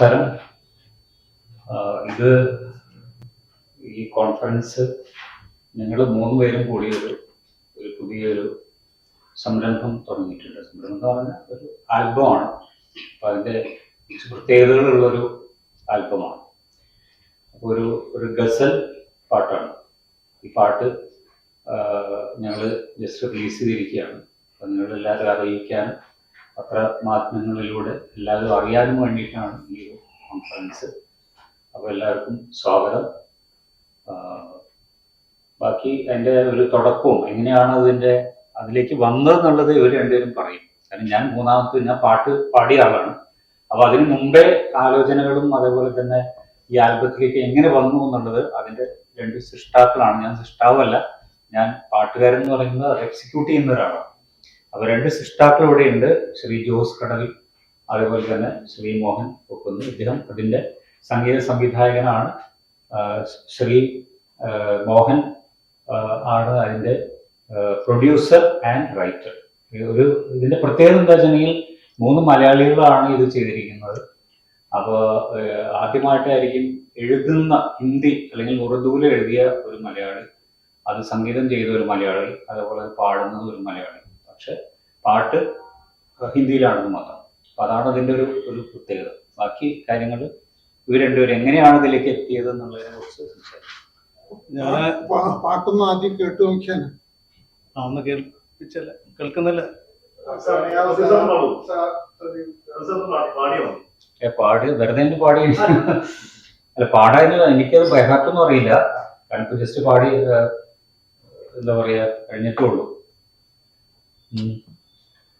നമസ്കാരം. ഇത് ഈ കോൺഫറൻസ് ഞങ്ങൾ 3 പേരും കൂടി ഒരു പുതിയൊരു സംരംഭം തുടങ്ങിയിട്ടുണ്ട്. സംരംഭം എന്ന് പറഞ്ഞാൽ ഒരു ആൽബമാണ്. അപ്പോൾ അതിൻ്റെ പ്രത്യേകതകളുള്ളൊരു ആൽബമാണ്. അപ്പോൾ ഒരു ഗസൽ പാട്ടാണ്. ഈ പാട്ട് ഞങ്ങൾ ജസ്റ്റ് റിലീസ് ചെയ്തിരിക്കുകയാണ്. അപ്പോൾ നിങ്ങളെല്ലാവരും അറിയിക്കാനും പത്രമാധ്യമങ്ങളിലൂടെ എല്ലാവരും അറിയാനും വേണ്ടിയിട്ടാണ് ഈ ഒരു കോൺഫറൻസ്. അപ്പോൾ എല്ലാവർക്കും സ്വാഗതം. ബാക്കി അതിൻ്റെ ഒരു തുടക്കവും എങ്ങനെയാണ് അതിലേക്ക് വന്നതെന്നുള്ളത് ഇവർ രണ്ടുപേരും പറയും. കാരണം ഞാൻ പാട്ട് പാടിയ ആളാണ്. അപ്പോൾ അതിന് മുമ്പേ ആലോചനകളും അതേപോലെ തന്നെ ഈ ആൽബത്തിലേക്ക് എങ്ങനെ വന്നു എന്നുള്ളത് അതിൻ്റെ 2 സൃഷ്ടാക്കളാണ്. ഞാൻ സൃഷ്ടാവല്ല, ഞാൻ പാട്ടുകാരൻ എന്ന് പറയുന്നത് അത് എക്സിക്യൂട്ട് ചെയ്യുന്ന ഒരാളാണ്. അപ്പോൾ 2 സൃഷ്ടാക്കൾ ഇവിടെ ഉണ്ട്. ശ്രീ ജോസ് കടവിൽ, അതേപോലെ തന്നെ ശ്രീ മോഹൻ പൊക്കുന്നു. ഇദ്ദേഹം അതിൻ്റെ സംഗീത സംവിധായകനാണ്. ശ്രീ മോഹൻ ആണ് അതിൻ്റെ പ്രൊഡ്യൂസർ ആൻഡ് റൈറ്റർ. ഇതിൻ്റെ പ്രത്യേകത എന്താ വെച്ചിട്ടുണ്ടെങ്കിൽ 3 മലയാളികളാണ് ഇത് ചെയ്തിരിക്കുന്നത്. അപ്പോൾ ആദ്യമായിട്ടായിരിക്കും എഴുതുന്ന ഹിന്ദി അല്ലെങ്കിൽ ഉറുദുവിൽ എഴുതിയ ഒരു മലയാളി, അത് സംഗീതം ചെയ്ത ഒരു മലയാളി, അതേപോലെ പാടുന്നത് ഒരു മലയാളി. പക്ഷെ പാട്ട് ഹിന്ദിയിലാണെന്ന് മാത്രം. അപ്പം അതാണ് അതിൻ്റെ ഒരു പ്രത്യേകത. ബാക്കി കാര്യങ്ങൾ ഇവർ രണ്ടുപേരും എങ്ങനെയാണ് ഇതിലേക്ക് എത്തിയത് എന്നുള്ളതിനെ കുറിച്ച് സംസാരിക്കും. ഞാൻ പാട്ടൊന്നും ആദ്യം കേട്ടു നോക്കിയാണ്. ഒന്ന് കേൾപ്പിച്ചല്ല, കേൾക്കുന്നില്ല. പാടി വെറുതെ പാടി അല്ല, പാടായിരുന്നു. എനിക്കത് ബൈഹാർട്ടൊന്നും അറിയില്ല. കാരണം ഇപ്പൊ ജസ്റ്റ് പാടി എന്താ പറയാ കഴിഞ്ഞിട്ടുള്ളൂ.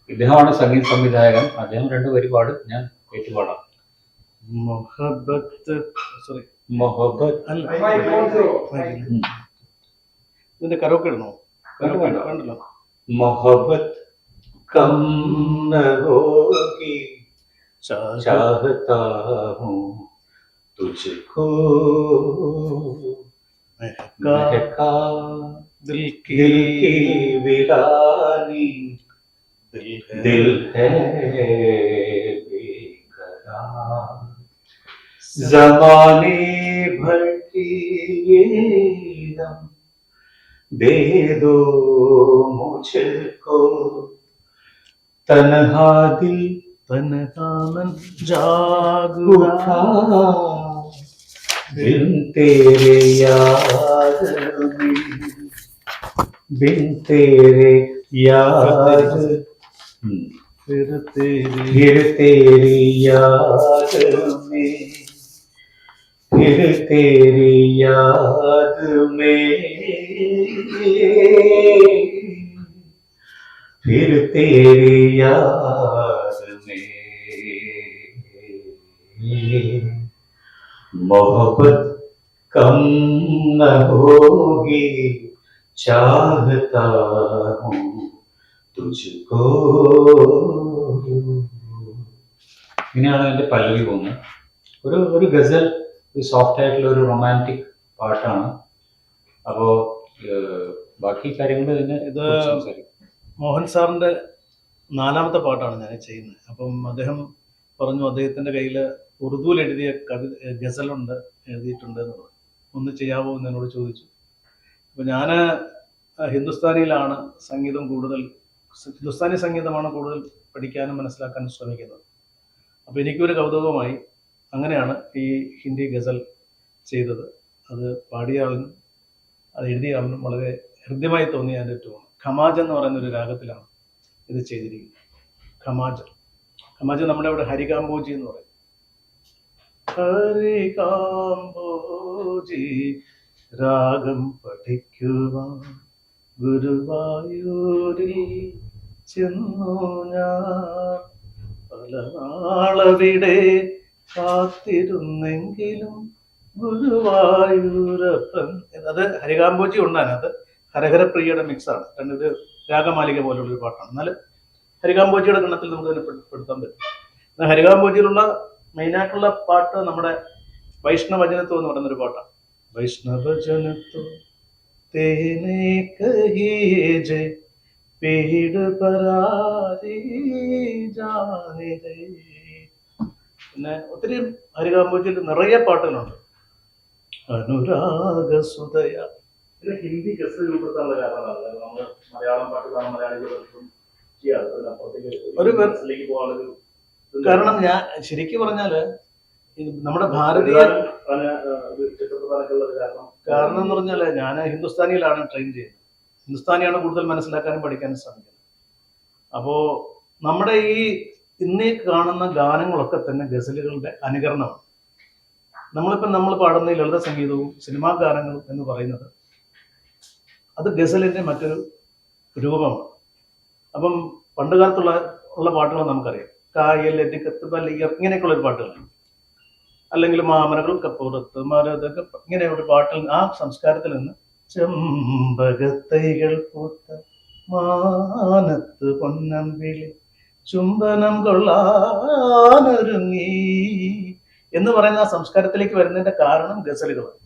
ഇദ്ദേഹമാണ് സംഗീത സംവിധായകൻ. അദ്ദേഹം 2 വരി പാടും, ഞാൻ ഏറ്റുപാടാം. ഇതിന്റെ കരോക്കെ ഇടണോ? കണ്ടല്ലോ. मोहब्बत कम न होगी, चाहता हूँ तुझको, महका दिल की वीरानी, दिल है बेकरार, ज़माने भर की ये दम दे दो मुझको, तन्हा दिल तन्हा मन जाग उठा, बिन तेरे याद में, बिन तेरे याद, फिर तेरी याद में, फिर तेरी याद में, फिर तेरी याद में, मोहब्बत कम न होगी, चाहता हूँ तुझको. ഇങ്ങനെയാണ് അതിന്റെ പല്ലവി പോകുന്നത്. ഒരു ഗസൽ, ഒരു സോഫ്റ്റ് ആയിട്ടുള്ള ഒരു റൊമാൻറ്റിക് പാട്ടാണ്. അപ്പോ ബാക്കി കാര്യങ്ങൾ ഇത് മോഹൻ സാറിന്റെ 4ാമത്തെ പാട്ടാണ് ഞാൻ ചെയ്യുന്നത്. അപ്പം അദ്ദേഹം പറഞ്ഞു അദ്ദേഹത്തിന്റെ കയ്യിൽ ഉറുദുവിൽ എഴുതിയ ഗസലുണ്ട്, എഴുതിയിട്ടുണ്ട് എന്നുള്ളത്. ഒന്ന് ചെയ്യാവോ എന്ന് എന്നോട് ചോദിച്ചു. അപ്പം ഞാൻ ഹിന്ദുസ്ഥാനിയിലാണ് ഹിന്ദുസ്ഥാനി സംഗീതമാണ് കൂടുതൽ പഠിക്കാനും മനസ്സിലാക്കാനും ശ്രമിക്കുന്നത്. അപ്പോൾ എനിക്കൊരു കൗതുകമായി. അങ്ങനെയാണ് ഈ ഹിന്ദി ഗസൽ ചെയ്തത്. അത് പാടിയ ആളിനും അത് എഴുതിയ ആളിനും വളരെ ഹൃദ്യമായി തോന്നിയ എൻ്റെ ട്യൂൺ. ഖമാജ് എന്ന് പറയുന്ന ഒരു രാഗത്തിലാണ് ഇത് ചെയ്തിരിക്കുന്നത്. ഖമാജ് നമ്മുടെ ഇവിടെ ഹരികാംബോജി എന്ന് പറയും. ഹരികാംബോജി രാഗം പഠിക്കുവാൻ ഗുരുവായൂരിൽ ചെന്നു ഞാൻ, പല നാളവിടെ കാത്തിരുന്നെങ്കിലും ഗുരുവായൂരപ്പൻ. അത് ഹരികാംബോജി ഉണ്ടാണ്. അത് ഹരഹരപ്രിയയുടെ മിക്സാണ്. 2 രാഗമാലിക പോലുള്ളൊരു പാട്ടാണ്. എന്നാൽ ഹരികാംബോജിയുടെ ഗണത്തിൽ നമുക്ക് അതിനെ പെടുത്താൻ പറ്റും. എന്നാൽ ഹരികാംബോജിയിലുള്ള മെയിനായിട്ടുള്ള പാട്ട് നമ്മുടെ വൈഷ്ണവജനത്വം എന്ന് പറയുന്നൊരു പാട്ടാണ്. വൈഷ്ണവജനത്വം തേനെ കഹിയേ ജെ पेड़ परारी जाने दे, പിന്നെ ഒത്തിരി ഹരികാംബോജിയിൽ നിറയെ പാട്ടുകളുണ്ട്. അനുരാഗസുതയ. പിന്നെ ഹിന്ദി ഗസൽ രൂപപ്പെടുത്താനുള്ള കാരണമാണ് നമ്മൾ മലയാളം പാട്ടുകളാണ് മലയാളികൾക്കും ചെയ്യാറ്. ഒരു ഗസലിലേക്ക് പോകാനുള്ളൊരു കാരണം ഞാൻ ശരിക്കും പറഞ്ഞാല് നമ്മുടെ ഭാരതീയ കാരണം എന്ന് പറഞ്ഞാല് ഞാൻ ഹിന്ദുസ്ഥാനിയിലാണ് ട്രെയിൻ ചെയ്യുന്നത്. ഹിന്ദുസ്ഥാനിയാണ് കൂടുതൽ മനസ്സിലാക്കാനും പഠിക്കാനും ശ്രമിക്കുന്നത്. അപ്പോ നമ്മുടെ ഈ ഇന്നീ കാണുന്ന ഗാനങ്ങളൊക്കെ തന്നെ ഗസലുകളുടെ അനുകരണമാണ്. നമ്മൾ പാടുന്ന ഈ ലളിത സംഗീതവും സിനിമാ ഗാനങ്ങളും എന്ന് പറയുന്നത് അത് ഗസലിന്റെ മറ്റൊരു രൂപമാണ്. അപ്പം പണ്ട് കാലത്തുള്ള പാട്ടുകൾ നമുക്കറിയാം. കായൽ എത്തിക്കത്ത് ബലിയർ ഇങ്ങനെയൊക്കെയുള്ള ഒരു പാട്ടുകളാണ്. അല്ലെങ്കിൽ മാമനകൾക്ക് പുറത്ത് മരതൊക്കെ ഇങ്ങനെ ഒരു പാട്ടിൽ ആ സംസ്കാരത്തിൽ നിന്ന് ചെമ്പകത്തൈകൾ പൂത്ത മാനത്ത് പൊന്നമ്പിളി ചുംബനം കൊള്ളാനൊരുങ്ങി എന്ന് പറയുന്ന ആ സംസ്കാരത്തിലേക്ക് വരുന്നതിന്റെ കാരണം ഗസലുകളാണ്.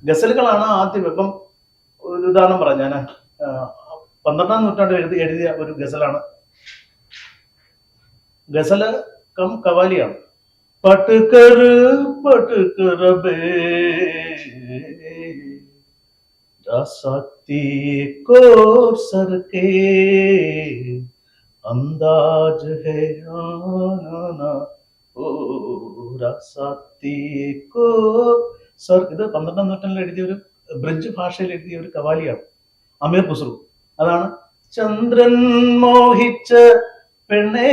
ഗസലുകളാണ് ആദ്യം. ഇപ്പം ഒരു ഉദാഹരണം പറയാം. ഞാൻ 12ാം നൂറ്റാണ്ടിൽ എഴുതിയ ഒരു ഗസലാണ്. ഗസല് കം കവാലിയാണ്. പട്ടുകർ പട്ടുകറബേ रसाती को सर के अंदाज है आना ओ रसाती को സർ. ഇത് 12ാം നൂറ്റാണ്ടിൽ എഴുതിയ ഒരു ബ്രിഡ്ജ് ഭാഷയിൽ എഴുതിയ ഒരു കവാലിയാണ്, അമീർ ഖുസ്രു. അതാണ് ചന്ദ്രൻ മോഹിച്ച പെണ്ണേ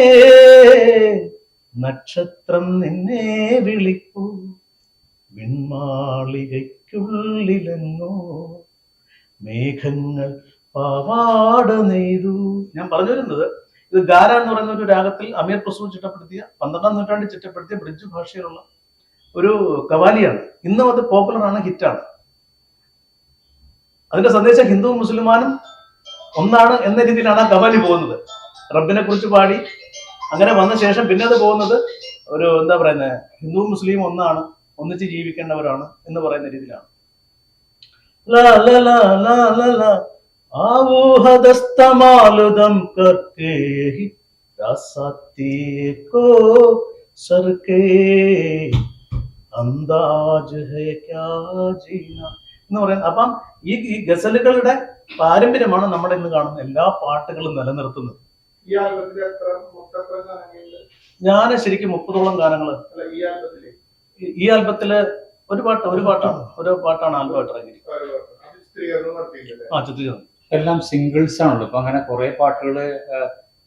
നക്ഷത്രം നിന്നെ വിളിക്കൂ വിൺമാളികയ്ക്കുള്ളിലെങ്ങോ മേഘങ്ങൾ പാവാട നെയ്തു. ഞാൻ പറഞ്ഞു വരുന്നത് ഇത് ഗാര എന്ന് പറയുന്ന ഒരു രാഗത്തിൽ അമീർ ഖുസ്രു ചിട്ടപ്പെടുത്തിയ 12ാം നൂറ്റാണ്ടിൽ ചിട്ടപ്പെടുത്തിയ ബ്രിഡ്ജ് ഭാഷയിലുള്ള ഒരു കവാലിയാണ്. ഇന്നും അത് പോപ്പുലറാണ്, ഹിറ്റാണ്. അതിന്റെ സന്ദേശം ഹിന്ദുവും മുസ്ലിമാനും ഒന്നാണ് എന്ന രീതിയിലാണ് ആ കവാലി പോകുന്നത്. റബ്ബിനെ കുറിച്ച് പാടി അങ്ങനെ വന്ന ശേഷം പിന്നെ അത് പോകുന്നത് ഒരു എന്താ പറയുന്നത്, ഹിന്ദുവും മുസ്ലിം ഒന്നാണ്, ഒന്നിച്ച് ജീവിക്കേണ്ടവരാണ് എന്ന് പറയുന്ന രീതിയിലാണ്. എന്ന് പറയുന്നത്. അപ്പം ഈ ഗസലുകളുടെ പാരമ്പര്യമാണ് നമ്മുടെ ഇന്ന് കാണുന്ന എല്ലാ പാട്ടുകളും നിലനിർത്തുന്നത്. ഞാൻ ശരിക്കും 30ഓളം ഗാനങ്ങൾ ഈ ആൽബത്തില് ഒരു പാട്ടാണ് ആൽബമായിട്ട് ഇറങ്ങിയിരിക്കുന്നത്. ആ, ചിത്രീകരണം എല്ലാം സിംഗിൾസ് ആണല്ലോ. ഇപ്പൊ അങ്ങനെ കുറെ പാട്ടുകള്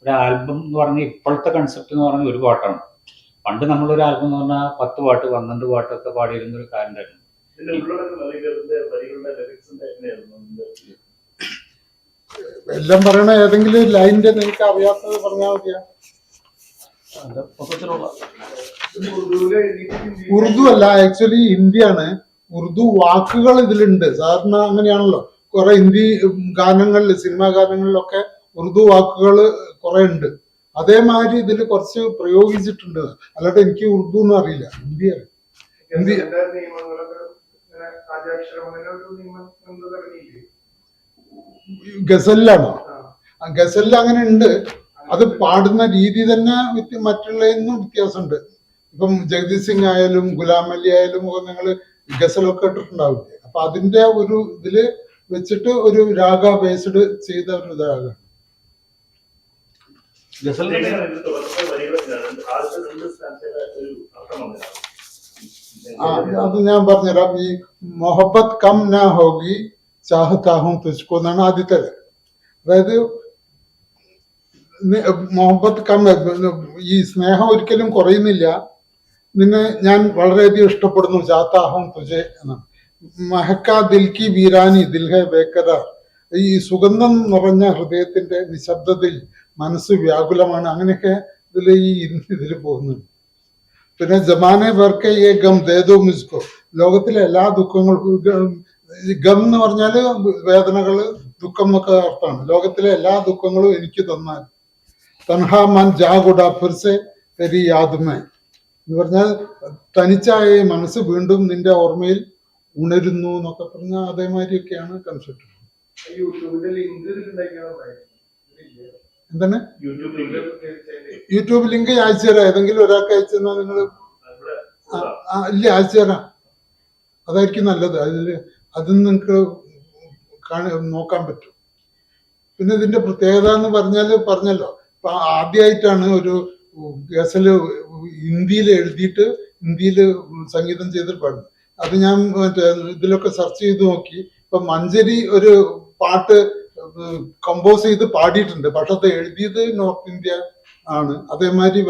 ഒരു ആൽബം എന്ന് പറഞ്ഞ ഇപ്പോഴത്തെ കൺസെപ്റ്റ് എന്ന് പറഞ്ഞ ഒരു പാട്ടാണ്. പണ്ട് നമ്മളൊരു ആൽബം എന്ന് പറഞ്ഞാൽ 10 പാട്ട് 12 പാട്ടൊക്കെ പാടിയിരുന്ന ഒരു കാലണ്ടായിരുന്നു. എല്ലാം പറയണ ഏതെങ്കിലും ലൈനിന്റെ നിങ്ങൾക്ക് അറിയാത്തത് പറഞ്ഞാൽ മതിയാ. ഉറുദു അല്ല, ആക്ച്വലി ഹിന്ദിയാണ്. ഉറുദു വാക്കുകൾ ഇതിലുണ്ട്. സാധാരണ അങ്ങനെയാണല്ലോ. കുറെ ഹിന്ദി ഗാനങ്ങളിൽ, സിനിമാ ഗാനങ്ങളിലൊക്കെ ഉറുദു വാക്കുകൾ കുറെ ഉണ്ട്. അതേമാതിരി ഇതിൽ കുറച്ച് പ്രയോഗിച്ചിട്ടുണ്ട്. അല്ലാതെ എനിക്ക് ഉറുദു ഒന്നും അറിയില്ല, ഹിന്ദിയാണ്. ഹിന്ദി ഗസലിലാണോ? ഗസലിൽ അങ്ങനെ ഉണ്ട്. അത് പാടുന്ന രീതി തന്നെ മറ്റുള്ളതിനും വ്യത്യാസമുണ്ട്. ഇപ്പം ജഗദീഷ് സിംഗ് ആയാലും ഗുലാം അലി ആയാലും നിങ്ങൾ ഗസലൊക്കെ ഇട്ടിട്ടുണ്ടാവില്ലേ? അപ്പൊ അതിന്റെ ഒരു ഇതില് വെച്ചിട്ട് ഒരു രാഗ ബേസ്ഡ് ചെയ്ത ഒരു രാഗമാണ്. അത് ഞാൻ പറഞ്ഞുതരാം. ഈ മൊഹബത്ത് കം നാ ഹോഗി ചാഹത്താ ഹൂം തുജ്കോ എന്നാണ് ആദ്യത്തെ. അതായത് മൊഹബത്ത് കം, ഈ സ്നേഹം ഒരിക്കലും കുറയുന്നില്ല, നിന്നെ ഞാൻ വളരെയധികം ഇഷ്ടപ്പെടുന്നു, ചാഹത്താ ഹൂം തുജെ എന്നാണ്. മഹക്ക ദിൽ കി വീരാനി ദിൽ ഹെ ബേക്കരാർ, ഈ സുഗന്ധം നിറഞ്ഞ ഹൃദയത്തിന്റെ നിശബ്ദതയിൽ മനസ്സ് വ്യാകുലമാണ്. അങ്ങനെയൊക്കെ ഇതിൽ പോകുന്നുണ്ട്. പിന്നെ ജമാനെ ഭർക്കെ യേ ഗം ദേദോ മുസ്കോ, ലോകത്തിലെ എല്ലാ ദുഃഖങ്ങൾക്കും, ഗം എന്ന് പറഞ്ഞാല് വേദനകള്, ദുഃഖം എന്നൊക്കെ അർത്ഥമാണ്. ലോകത്തിലെ എല്ലാ ദുഃഖങ്ങളും എനിക്ക് തന്നാൽ. തൻഹാ മൻ ജാഗുഡ ഫിർസെ തെരി യാദ്മേ എന്ന് പറഞ്ഞാൽ തനിച്ചായ മനസ്സ് വീണ്ടും നിന്റെ ഓർമ്മയിൽ ഉണരുന്നു എന്നൊക്കെ പറഞ്ഞാൽ അതേമാതിരിയൊക്കെയാണ് കൺസെപ്റ്റ്. എന്താണ് യൂട്യൂബിൽ യൂട്യൂബ് ലിങ്ക് അയച്ചു തരാം. ഏതെങ്കിലും ഒരാൾക്ക് അയച്ചു തന്നാൽ നിങ്ങൾ ഇല്ല അയച്ചു തരാം. അതായിരിക്കും നല്ലത്. അതിൽ നിങ്ങൾക്ക് നോക്കാൻ പറ്റും. പിന്നെ ഇതിന്റെ പ്രത്യേകത എന്ന് പറഞ്ഞല്ലോ, ഇപ്പൊ ആദ്യമായിട്ടാണ് ഒരു ഗസല് ഹിന്ദിയിൽ എഴുതിയിട്ട് ഹിന്ദിയിൽ സംഗീതം ചെയ്തിട്ട് പാടുന്നത്. അത് ഞാൻ മറ്റേ ഇതിലൊക്കെ സെർച്ച് ചെയ്ത് നോക്കി. ഇപ്പൊ മഞ്ചരി ഒരു പാട്ട് കമ്പോസ് ചെയ്ത് പാടിയിട്ടുണ്ട്, പക്ഷെ അത് എഴുതിയത് നോർത്ത് ഇന്ത്യ ആണ്. അതേമാതിരി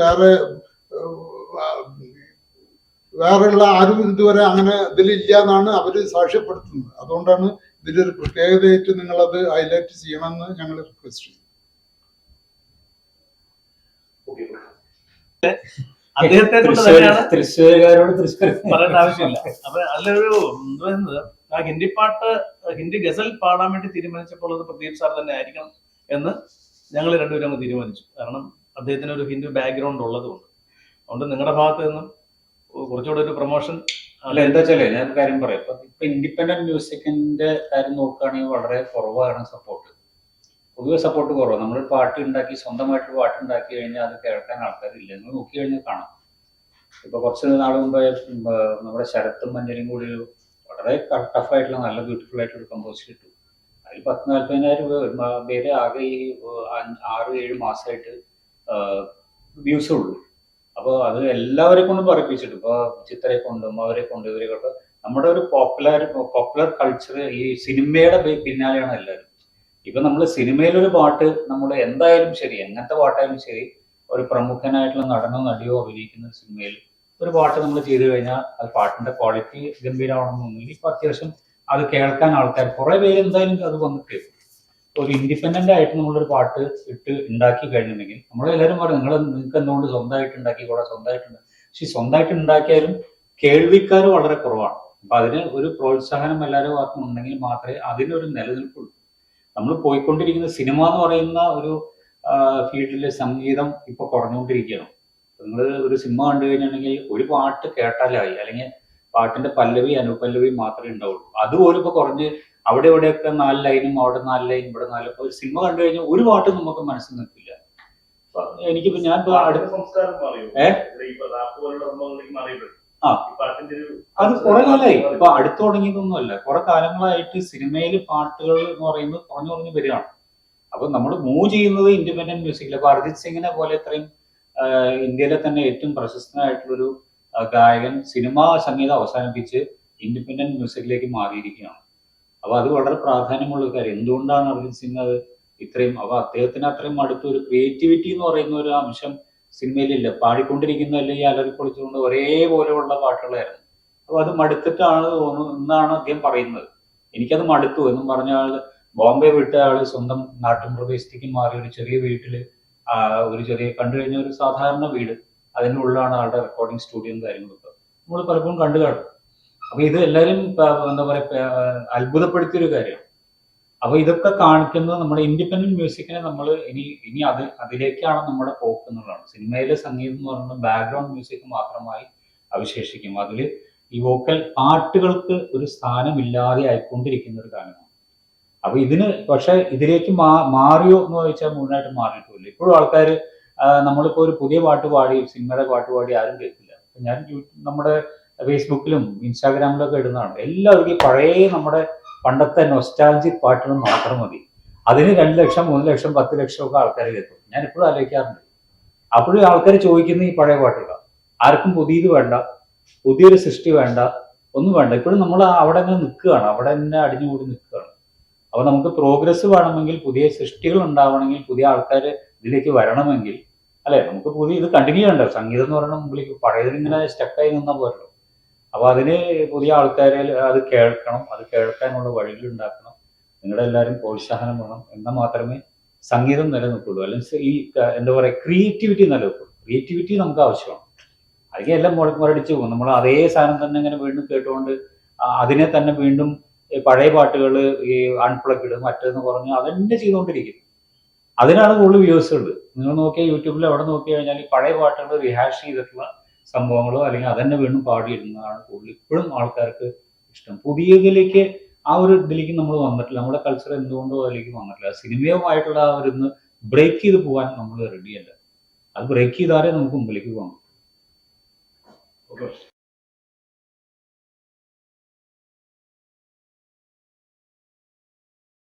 വേറെയുള്ള ആരും ഇതുവരെ അങ്ങനെ ഇതിലില്ല എന്നാണ് അവര് സാക്ഷ്യപ്പെടുത്തുന്നത്. അതുകൊണ്ടാണ് ഇതിലൊരു പ്രത്യേകതയായിട്ട് നിങ്ങളത് ഹൈലൈറ്റ് ചെയ്യണമെന്ന് ഞങ്ങൾ റിക്വസ്റ്റ് ചെയ്യും. അദ്ദേഹത്തെ കൊണ്ട് തന്നെയാണ് തൃശ്ശൂരുകാരോട് തൃശ്ശൂർ പറയേണ്ട ആവശ്യമില്ല. അപ്പൊ അതിലൊരു എന്ത് പറയുന്നത്, ആ ഹിന്ദി പാട്ട് ഹിന്ദി ഗസൽ പാടാൻ വേണ്ടി തീരുമാനിച്ചപ്പോൾ അത് പ്രദീപ് സാർ തന്നെ ആയിരിക്കണം എന്ന് ഞങ്ങൾ രണ്ടുപേരും അങ്ങ് തീരുമാനിച്ചു. കാരണം അദ്ദേഹത്തിന് ഒരു ഹിന്ദി ബാക്ക്ഗ്രൗണ്ട് ഉള്ളതുകൊണ്ട്. അതുകൊണ്ട് നിങ്ങളുടെ ഭാഗത്ത് നിന്നും കുറച്ചുകൂടെ ഒരു പ്രൊമോഷൻ. അല്ല, എന്താ വെച്ചാലേ ഞാൻ ഒരു കാര്യം പറയാം. ഇപ്പൊ ഇൻഡിപെൻഡന്റ് മ്യൂസിക്കിന്റെ കാര്യം നോക്കുകയാണെങ്കിൽ വളരെ കുറവാണ് സപ്പോർട്ട്. പൊതുവെ സപ്പോർട്ട് കുറവാണ്. നമ്മൾ പാട്ട് ഉണ്ടാക്കി സ്വന്തമായിട്ട് പാട്ട് ഉണ്ടാക്കി കഴിഞ്ഞാൽ അത് കേൾക്കാൻ ആൾക്കാരില്ല. നിങ്ങൾ നോക്കി കഴിഞ്ഞാൽ കാണാം. ഇപ്പൊ കുറച്ച് നാൾ മുമ്പ് നമ്മുടെ ശരത്തും മഞ്ഞരും കൂടി ഒരു വളരെ ടഫായിട്ടുള്ള നല്ല ബ്യൂട്ടിഫുൾ ആയിട്ടുള്ള കമ്പോസ് കിട്ടും. അതിൽ 10,000-40,000 പേര് ആകെ ഈ 6-7 മാസമായിട്ട് വ്യൂസേ ഉള്ളൂ. അപ്പോൾ അത് എല്ലാവരെ കൊണ്ടും പറയിപ്പിച്ചിട്ട്, ഇപ്പൊ ചിത്രയെ കൊണ്ടും അവരെ കൊണ്ടും ഇവരെ കൊണ്ട് നമ്മുടെ ഒരു പോപ്പുലർ കൾച്ചർ ഈ സിനിമയുടെ പിന്നാലെയാണ് എല്ലാവരും. ഇപ്പൊ നമ്മൾ സിനിമയിലൊരു പാട്ട് നമ്മൾ എന്തായാലും ശരി, എങ്ങനത്തെ പാട്ടായാലും ശരി, ഒരു പ്രമുഖനായിട്ടുള്ള നടനോ നടിയോ അഭിനയിക്കുന്ന സിനിമയിൽ ഒരു പാട്ട് നമ്മൾ ചെയ്തു കഴിഞ്ഞാൽ അത് പാട്ടിന്റെ ക്വാളിറ്റി ഗംഭീരമാണെന്നൊന്നുമില്ല. ഇപ്പൊ അത്യാവശ്യം അത് കേൾക്കാൻ ആൾക്കാർ കുറെ പേര് എന്തായാലും അത് വന്ന് കേൾക്കും. ഒരു ഇൻഡിപെൻഡന്റ് ആയിട്ട് നമ്മളൊരു പാട്ട് ഉണ്ടാക്കി കഴിഞ്ഞിട്ടുണ്ടെങ്കിൽ നമ്മളെല്ലാവരും പറയും നിങ്ങൾക്ക് എന്തുകൊണ്ട് സ്വന്തമായിട്ട് ഉണ്ടാക്കിക്കൂടാ, സ്വന്തമായിട്ടുണ്ട്. പക്ഷെ സ്വന്തമായിട്ട് ഉണ്ടാക്കിയാലും കേൾവിക്കാർ വളരെ കുറവാണ്. അപ്പൊ അതിന് ഒരു പ്രോത്സാഹനം എല്ലാവരും ഭാഗത്തും ഉണ്ടെങ്കിൽ മാത്രമേ അതിനൊരു നിലനിൽപ്പുള്ളൂ. നമ്മൾ പോയിക്കൊണ്ടിരിക്കുന്ന സിനിമ എന്ന് പറയുന്ന ഒരു ഫീൽഡിലെ സംഗീതം ഇപ്പൊ കുറഞ്ഞുകൊണ്ടിരിക്കുകയാണ്. നിങ്ങൾ ഒരു സിനിമ കണ്ടു കഴിഞ്ഞിട്ടുണ്ടെങ്കിൽ ഒരു പാട്ട് കേട്ടാലായി, അല്ലെങ്കിൽ പാട്ടിന്റെ പല്ലവി അനുപല്ലവി മാത്രമേ ഉണ്ടാവുള്ളൂ. അതുപോലും ഇപ്പൊ കുറഞ്ഞ് അവിടെ ഇവിടെയൊക്കെ 4 ലൈനും അവിടെ 4 ലൈൻ ഇവിടെ 4. ഒരു സിനിമ കണ്ടു കഴിഞ്ഞാൽ ഒരു പാട്ട് നമുക്ക് മനസ്സിൽ നിൽക്കില്ല. എനിക്കിപ്പോ ഞാൻ അത് കുറെ കാലമായി. ഇപ്പൊ അടുത്ത് തുടങ്ങിയതൊന്നുമല്ല, കുറെ കാലങ്ങളായിട്ട് സിനിമയിൽ പാട്ടുകൾ എന്ന് പറയുന്നത് കുറഞ്ഞു വരികയാണ്. അപ്പൊ നമ്മൾ മൂവ് ചെയ്യുന്നത് ഇൻഡിപെൻഡന്റ് മ്യൂസിക്കിൽ. അപ്പൊ അർജിത് സിംഗിനെ പോലെ ഇത്രയും ഇന്ത്യയിലെ തന്നെ ഏറ്റവും പ്രശസ്തനായിട്ടുള്ളൊരു ഗായകൻ സിനിമാ സംഗീതം അവസാനിപ്പിച്ച് ഇൻഡിപെൻഡന്റ് മ്യൂസിക്കിലേക്ക് മാറിയിരിക്കുകയാണ്. അപ്പൊ അത് വളരെ പ്രാധാന്യമുള്ള കാര്യം. എന്തുകൊണ്ടാണ് അർജിത് സിംഗ് അത് ഇത്രയും, അപ്പൊ അദ്ദേഹത്തിന് അത്രയും അടുത്തൊരു ക്രിയേറ്റിവിറ്റി എന്ന് പറയുന്ന ഒരു അംശം സിനിമയിലില്ല. പാടിക്കൊണ്ടിരിക്കുന്ന അല്ലെങ്കിൽ അലറിപ്പൊളിച്ചുകൊണ്ട് ഒരേപോലെയുള്ള പാട്ടുകളായിരുന്നു. അപ്പൊ അത് മടുത്തിട്ടാണ് തോന്നുന്നു എന്നാണ് അദ്ദേഹം പറയുന്നത്. എനിക്കത് മടുത്തു എന്നും പറഞ്ഞ ആള് ബോംബെ വിട്ട ആള് സ്വന്തം നാട്ടിൻ പ്രദേശത്തേക്ക് മാറി ഒരു ചെറിയ വീട്ടില് ഒരു ചെറിയ കണ്ടു കഴിഞ്ഞ ഒരു സാധാരണ വീട്, അതിൻ്റെ ഉള്ളിലാണ് ആളുടെ റെക്കോർഡിംഗ് സ്റ്റുഡിയോയും കാര്യങ്ങളൊക്കെ നമ്മൾ പലപ്പോഴും കണ്ടു കാണും. അപ്പൊ ഇത് എല്ലാവരും എന്താ പറയാ അത്ഭുതപ്പെടുത്തിയൊരു കാര്യമാണ്. അപ്പൊ ഇതൊക്കെ കാണിക്കുന്നത് നമ്മുടെ ഇൻഡിപെൻഡന്റ് മ്യൂസിക്കിനെ നമ്മൾ ഇനി അതിലേക്കാണ് നമ്മുടെ പോക്ക് എന്നുള്ളതാണ്. സിനിമയിലെ സംഗീതം എന്ന് പറയുന്നത് ബാക്ക്ഗ്രൗണ്ട് മ്യൂസിക് മാത്രമായി അവശേഷിക്കും. അതിൽ ഈ വോക്കൽ പാട്ടുകൾക്ക് ഒരു സ്ഥാനമില്ലാതെ ആയിക്കൊണ്ടിരിക്കുന്ന ഒരു കാലമാണ്. അപ്പൊ പക്ഷെ ഇതിലേക്ക് മാറിയോ എന്ന് ചോദിച്ചാൽ മുഴുവനായിട്ട് മാറിയിട്ടില്ല. ഇപ്പോഴും ആൾക്കാർ നമ്മളിപ്പോ ഒരു പുതിയ പാട്ട് പാടി സിനിമയുടെ പാട്ട് പാടി ആരും കേൾക്കില്ല. ഞാൻ നമ്മുടെ ഫേസ്ബുക്കിലും ഇൻസ്റ്റാഗ്രാമിലും ഒക്കെ ഇടുന്നതാണ്. എല്ലാവർക്കും ഈ പഴയ നമ്മുടെ പണ്ടത്തെ നൊസ്റ്റാൾജിക് പാട്ടുകൾ മാത്രം മതി. അതിന് 2 ലക്ഷം 3 ലക്ഷം 10 ലക്ഷം ഒക്കെ ആൾക്കാർ കേൾക്കും. ഞാൻ ഇപ്പോഴും ആലോചിക്കാറുണ്ട്. അപ്പോഴും ആൾക്കാർ ചോദിക്കുന്ന ഈ പഴയ പാട്ടുകളാണ്. ആർക്കും പുതിയത് വേണ്ട, പുതിയൊരു സൃഷ്ടി വേണ്ട, ഒന്നും വേണ്ട. ഇപ്പോഴും നമ്മൾ അവിടെ തന്നെ നിൽക്കുകയാണ്, അവിടെ തന്നെ അടിഞ്ഞുകൂടി നിൽക്കുകയാണ്. അപ്പൊ നമുക്ക് പ്രോഗ്രസ് വേണമെങ്കിൽ, പുതിയ സൃഷ്ടികൾ ഉണ്ടാവണമെങ്കിൽ, പുതിയ ആൾക്കാർ ഇതിലേക്ക് വരണമെങ്കിൽ, അല്ലെ, നമുക്ക് പുതിയ ഇത് കണ്ടിന്യൂ ചെയ്യണ്ട. സംഗീതം എന്ന് പറയുന്ന മുമ്പിലേക്ക് പഴയതിങ്ങനെ സ്റ്റക്കായി നിന്നാൽ പോരല്ലോ. അപ്പൊ അതിന് പുതിയ ആൾക്കാരെ അത് കേൾക്കണം, അത് കേൾക്കാനുള്ള വഴികൾ ഉണ്ടാക്കണം. നിങ്ങളുടെ എല്ലാവരും പ്രോത്സാഹനം വേണം. എന്നാൽ മാത്രമേ സംഗീതം നിലനിൽക്കുള്ളൂ. അല്ലെങ്കിൽ ഈ എന്താ പറയുക ക്രിയേറ്റിവിറ്റി നിലനിൽക്കുള്ളൂ. ക്രിയേറ്റിവിറ്റി നമുക്ക് ആവശ്യമാണ്. അല്ലെങ്കിൽ എല്ലാം മുരടിച്ചു പോകും. നമ്മൾ അതേ സാധനം തന്നെ ഇങ്ങനെ വീണ്ടും കേട്ടുകൊണ്ട് അതിനെ തന്നെ വീണ്ടും പഴയ പാട്ടുകൾ ഈ അൺപ്ലഗ്ഡ് മറ്റേന്ന് പറഞ്ഞ് അതന്നെ ചെയ്തുകൊണ്ടിരിക്കും. അതിനാണ് കൂടുതൽ വ്യൂസ് ഉള്ളത്. നിങ്ങൾ നോക്കിയാൽ യൂട്യൂബിൽ എവിടെ നോക്കി കഴിഞ്ഞാൽ ഈ പഴയ പാട്ടുകൾ റിഹാഷ് ചെയ്തിട്ടുള്ള സംഭവങ്ങളോ അല്ലെങ്കിൽ അതന്നെ വീണ്ടും പാടിയിടുന്നതാണ് കൂടുതൽ ഇപ്പോഴും ആൾക്കാർക്ക് ഇഷ്ടം. പുതിയതിലേക്ക് ആ ഒരു ഇതിലേക്ക് നമ്മൾ വന്നിട്ടില്ല. നമ്മുടെ കൾച്ചർ എന്തുകൊണ്ടോ അതിലേക്ക് വന്നിട്ടില്ല. സിനിമയുമായിട്ടുള്ള ആ ഒരു ബ്രേക്ക് ചെയ്ത് പോകാൻ നമ്മൾ റെഡിയല്ല. അത് ബ്രേക്ക് ചെയ്താലേ നമുക്ക് മുമ്പിലേക്ക് പോകാം. ഓക്കെ.